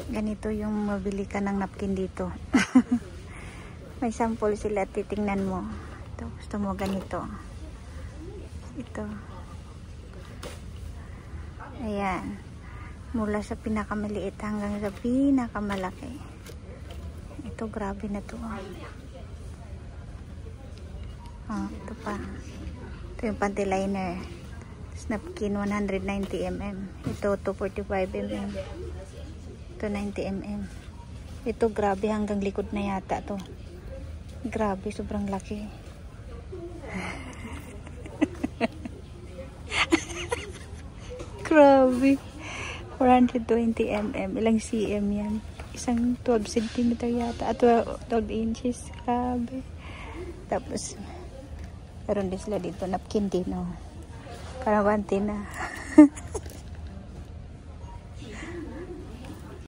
Ganito yung mabili ka ng napkin dito. May sample sila, titingnan mo. Ito, gusto mo ganito. Ito. Ayan. Mula sa pinakamaliit hanggang sa pinakamalaki. Ito, grabe na to. Oh, ito pa. Ito yung panty liner. Napkin 190mm. Ito 245mm. Ito 90mm. Ito grabe hanggang likod na yata to. Grabe, sobrang laki. Grabe. 420mm. Ilang cm yan? Isang 12 cm yata. At 12 inches. Grabe. Tapos, meron din sila dito. Napkin din, oh. Karawanti na.